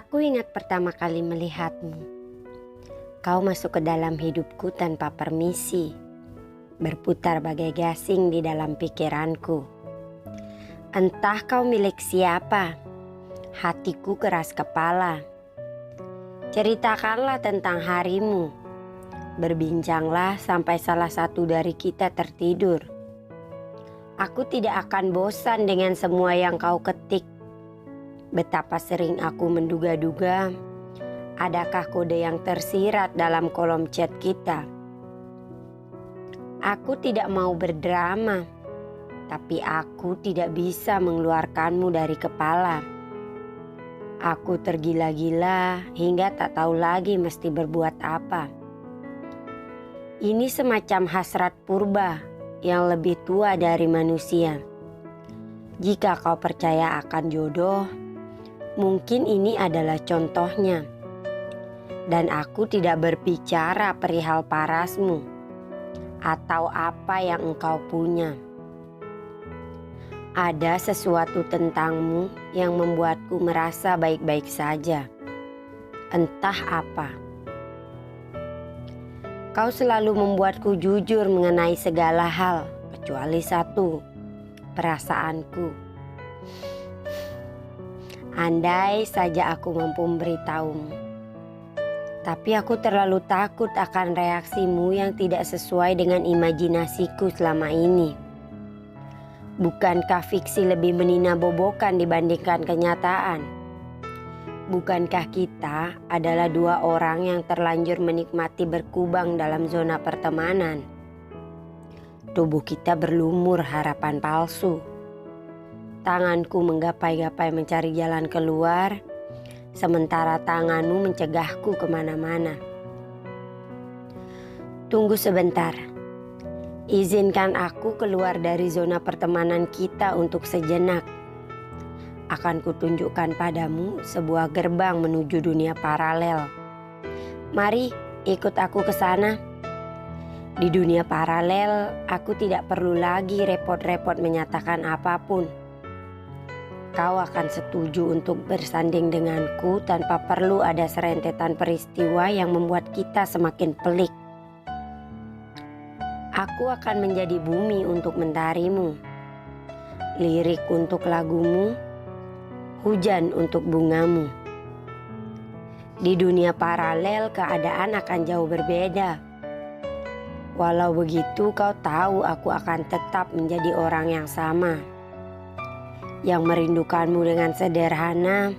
Aku ingat pertama kali melihatmu. Kau masuk ke dalam hidupku tanpa permisi, berputar bagai gasing di dalam pikiranku. Entah kau milik siapa, hatiku keras kepala. Ceritakanlah tentang harimu, berbincanglah sampai salah satu dari kita tertidur. Aku tidak akan bosan dengan semua yang kau ketik. Betapa sering aku menduga-duga, adakah kode yang tersirat dalam kolom chat kita. Aku tidak mau berdrama, tapi aku tidak bisa mengeluarkanmu dari kepala. Aku tergila-gila hingga tak tahu lagi mesti berbuat apa. Ini semacam hasrat purba yang lebih tua dari manusia. Jika kau percaya akan jodoh, mungkin ini adalah contohnya. Dan aku tidak berbicara perihal parasmu atau apa yang engkau punya. Ada sesuatu tentangmu yang membuatku merasa baik-baik saja. Entah apa. Kau selalu membuatku jujur mengenai segala hal, kecuali satu, perasaanku. Andai saja aku mampu memberitahumu. Tapi aku terlalu takut akan reaksimu yang tidak sesuai dengan imajinasiku selama ini. Bukankah fiksi lebih meninabobokan dibandingkan kenyataan? Bukankah kita adalah dua orang yang terlanjur menikmati berkubang dalam zona pertemanan? Tubuh kita berlumur harapan palsu. Tanganku menggapai-gapai mencari jalan keluar, sementara tanganmu mencegahku kemana-mana. Tunggu sebentar. Izinkan aku keluar dari zona pertemanan kita untuk sejenak. Akan kutunjukkan padamu sebuah gerbang menuju dunia paralel. Mari ikut aku ke sana. Di dunia paralel, aku tidak perlu lagi repot-repot menyatakan apapun. Kau akan setuju untuk bersanding denganku tanpa perlu ada serentetan peristiwa yang membuat kita semakin pelik. Aku akan menjadi bumi untuk mentarimu, lirik untuk lagumu, hujan untuk bungamu. Di dunia paralel keadaan akan jauh berbeda. Walau begitu kau tahu aku akan tetap menjadi orang yang sama, yang merindukanmu dengan sederhana,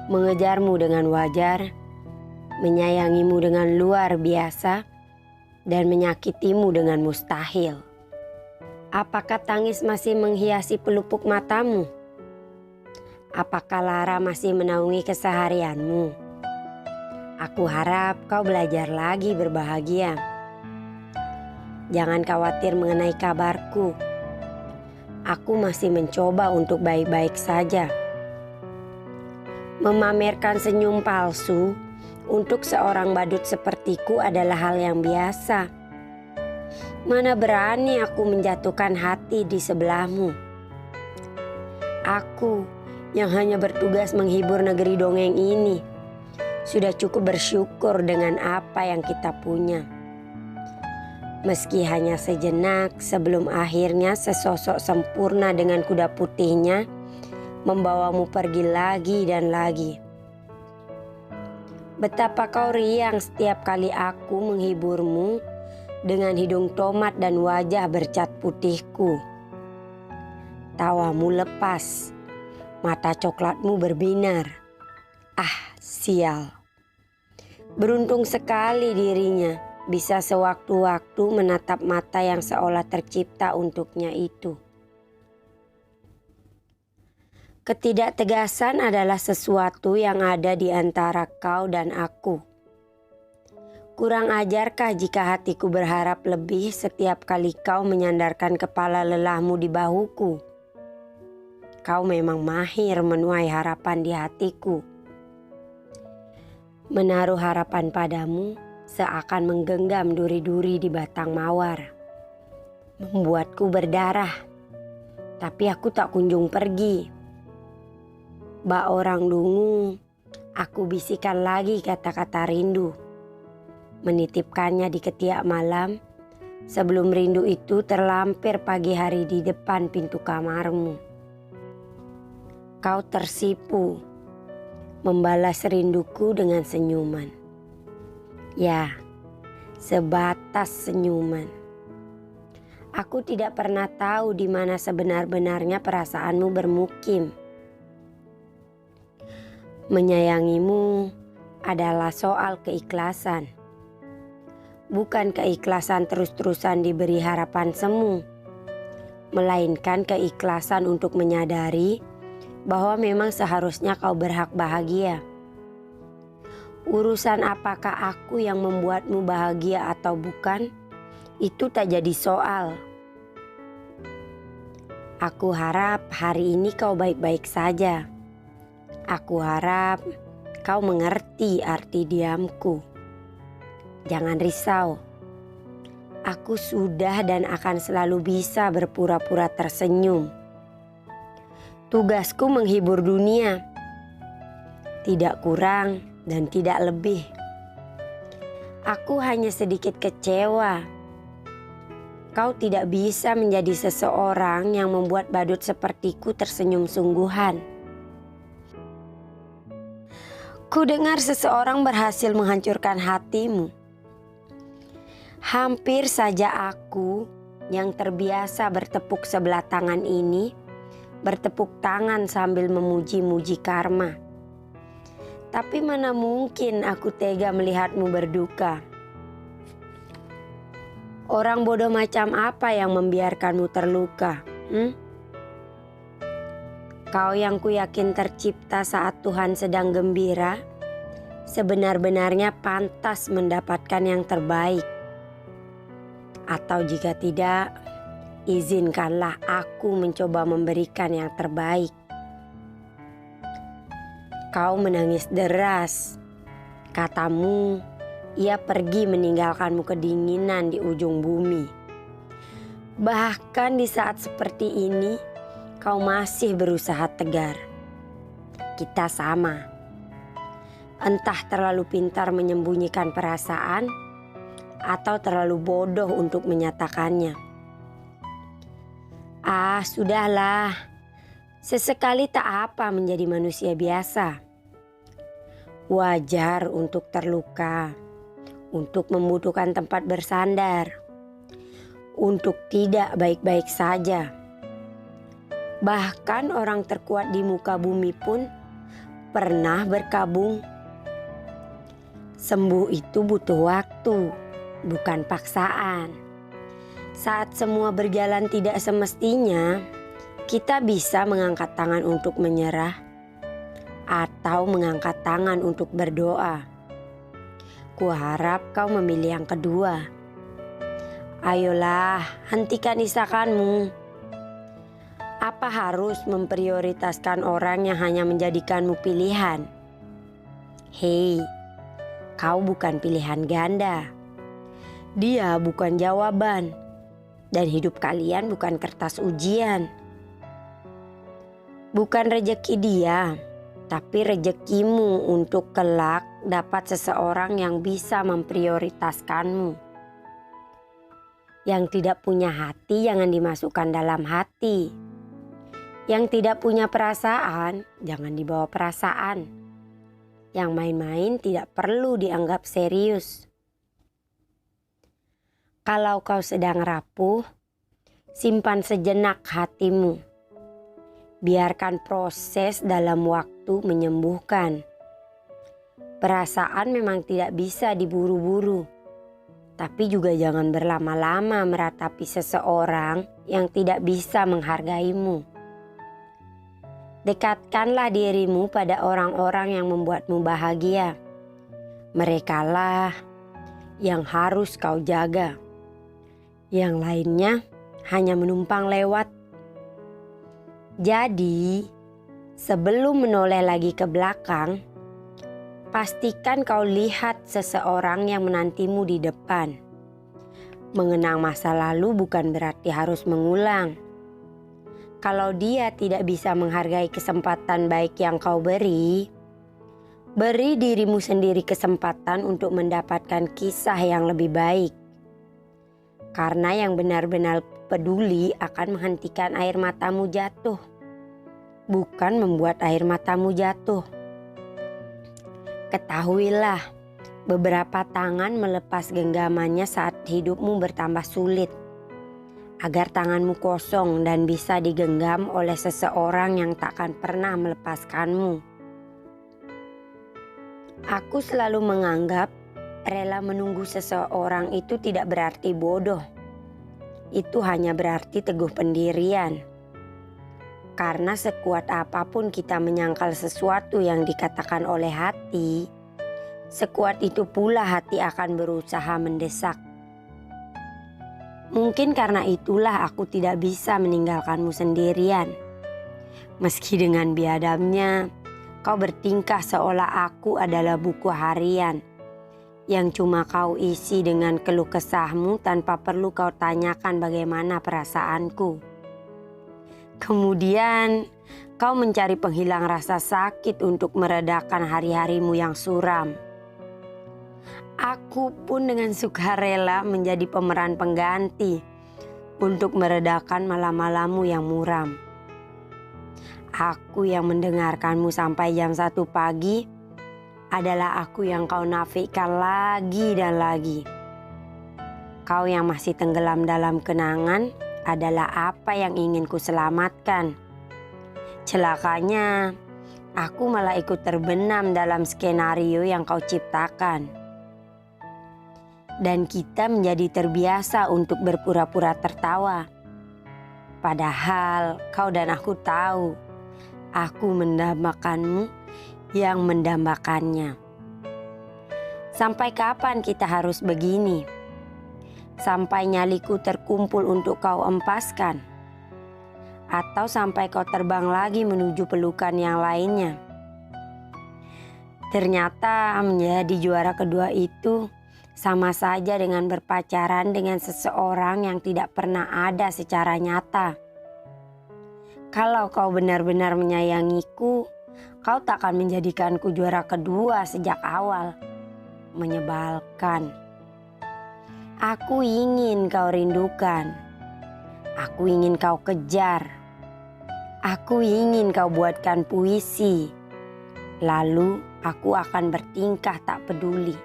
mengejarmu dengan wajar, menyayangimu dengan luar biasa, dan menyakitimu dengan mustahil. Apakah tangis masih menghiasi pelupuk matamu? Apakah lara masih menaungi keseharianmu? Aku harap kau belajar lagi berbahagia. Jangan khawatir mengenai kabarku. Aku masih mencoba untuk baik-baik saja. Memamerkan senyum palsu untuk seorang badut sepertiku adalah hal yang biasa. Mana berani aku menjatuhkan hati di sebelahmu. Aku yang hanya bertugas menghibur negeri dongeng ini sudah cukup bersyukur dengan apa yang kita punya. Meski hanya sejenak sebelum akhirnya sesosok sempurna dengan kuda putihnya membawamu pergi lagi dan lagi. Betapa kau riang setiap kali aku menghiburmu dengan hidung tomat dan wajah bercat putihku. Tawamu lepas, mata coklatmu berbinar. Ah, sial. Beruntung sekali dirinya bisa sewaktu-waktu menatap mata yang seolah tercipta untuknya itu. Ketidaktegasan adalah sesuatu yang ada di antara kau dan aku. Kurang ajarkah jika hatiku berharap lebih setiap kali kau menyandarkan kepala lelahmu di bahuku? Kau memang mahir menuai harapan di hatiku. Menaruh harapan padamu seakan menggenggam duri-duri di batang mawar. Membuatku berdarah, tapi aku tak kunjung pergi. Bak orang dungu, Aku bisikan lagi kata-kata rindu, menitipkannya di ketiak malam sebelum rindu itu terlampir pagi hari di depan pintu kamarmu. Kau tersipu, membalas rinduku dengan senyuman. Ya, sebatas senyuman. Aku tidak pernah tahu di mana sebenar-benarnya perasaanmu bermukim. Menyayangimu adalah soal keikhlasan. Bukan keikhlasan terus-terusan diberi harapan semu, melainkan keikhlasan untuk menyadari bahwa memang seharusnya kau berhak bahagia. Urusan apakah aku yang membuatmu bahagia atau bukan, itu tak jadi soal. Aku harap hari ini kau baik-baik saja. Aku harap kau mengerti arti diamku. Jangan risau. Aku sudah dan akan selalu bisa berpura-pura tersenyum. Tugasku menghibur dunia. Tidak kurang dan tidak lebih. Aku hanya sedikit kecewa. Kau tidak bisa menjadi seseorang yang membuat badut sepertiku tersenyum sungguhan. Ku dengar seseorang berhasil menghancurkan hatimu. Hampir saja aku yang terbiasa bertepuk sebelah tangan ini bertepuk tangan sambil memuji-muji karma. Tapi mana mungkin aku tega melihatmu berduka. Orang bodoh macam apa yang membiarkanmu terluka? Kau yang kuyakin tercipta saat Tuhan sedang gembira, sebenar-benarnya pantas mendapatkan yang terbaik. Atau jika tidak, izinkanlah aku mencoba memberikan yang terbaik. Kau menangis deras. Katamu, ia pergi meninggalkanmu kedinginan di ujung bumi. Bahkan di saat seperti ini, kau masih berusaha tegar. Kita sama. Entah terlalu pintar menyembunyikan perasaan atau terlalu bodoh untuk menyatakannya. Sudahlah. Sesekali tak apa menjadi manusia biasa. Wajar untuk terluka, untuk membutuhkan tempat bersandar, untuk tidak baik-baik saja. Bahkan orang terkuat di muka bumi pun pernah berkabung. Sembuh itu butuh waktu, bukan paksaan. Saat semua berjalan tidak semestinya, kita bisa mengangkat tangan untuk menyerah atau mengangkat tangan untuk berdoa. Kuharap kau memilih yang kedua. Ayolah, hentikan isakanmu. Apa harus memprioritaskan orang yang hanya menjadikanmu pilihan? Hei, kau bukan pilihan ganda. Dia bukan jawaban. Dan hidup kalian bukan kertas ujian. Bukan rejeki dia, tapi rejekimu untuk kelak dapat seseorang yang bisa memprioritaskanmu. Yang tidak punya hati jangan dimasukkan dalam hati. Yang tidak punya perasaan, jangan dibawa perasaan. Yang main-main tidak perlu dianggap serius. Kalau kau sedang rapuh, simpan sejenak hatimu. Biarkan proses dalam waktu menyembuhkan. Perasaan memang tidak bisa diburu-buru. Tapi juga jangan berlama-lama meratapi seseorang yang tidak bisa menghargaimu. Dekatkanlah dirimu pada orang-orang yang membuatmu bahagia. Merekalah yang harus kau jaga. Yang lainnya hanya menumpang lewat. Jadi, sebelum menoleh lagi ke belakang, pastikan kau lihat seseorang yang menantimu di depan. Mengenang masa lalu bukan berarti harus mengulang. Kalau dia tidak bisa menghargai kesempatan baik yang kau beri, Beri dirimu sendiri kesempatan untuk mendapatkan kisah yang lebih baik. Karena yang benar-benar peduli akan menghentikan air matamu jatuh, bukan membuat air matamu jatuh. Ketahuilah, beberapa tangan melepas genggamannya saat hidupmu bertambah sulit, agar tanganmu kosong dan bisa digenggam oleh seseorang yang takkan pernah melepaskanmu. Aku selalu menganggap rela menunggu seseorang itu tidak berarti bodoh. Itu hanya berarti teguh pendirian. Karena sekuat apapun kita menyangkal sesuatu yang dikatakan oleh hati, sekuat itu pula hati akan berusaha mendesak. Mungkin karena itulah aku tidak bisa meninggalkanmu sendirian. Meski dengan biadabnya, kau bertingkah seolah aku adalah buku harian yang cuma kau isi dengan keluh kesahmu tanpa perlu kau tanyakan bagaimana perasaanku. Kemudian kau mencari penghilang rasa sakit untuk meredakan hari-harimu yang suram. Aku pun dengan sukarela menjadi pemeran pengganti untuk meredakan malam-malammu yang muram. Aku yang mendengarkanmu sampai jam 1 pagi adalah aku yang kau nafikan lagi dan lagi. Kau yang masih tenggelam dalam kenangan adalah apa yang ingin ku selamatkan. Celakanya, aku malah ikut terbenam dalam skenario yang kau ciptakan. Dan kita menjadi terbiasa untuk berpura-pura tertawa. Padahal kau dan aku tahu, aku mendambakanmu yang mendambakannya. Sampai kapan kita harus begini? Sampai nyaliku terkumpul untuk kau empaskan? Atau sampai kau terbang lagi menuju pelukan yang lainnya? Ternyata menjadi juara kedua itu sama saja dengan berpacaran dengan seseorang yang tidak pernah ada secara nyata. Kalau kau benar-benar menyayangiku, kau takkan menjadikanku juara kedua sejak awal. Menyebalkan. Aku ingin kau rindukan. Aku ingin kau kejar. Aku ingin kau buatkan puisi. Lalu aku akan bertingkah tak peduli,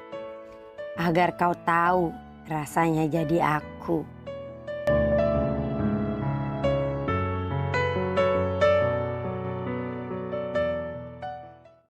agar kau tahu rasanya jadi aku.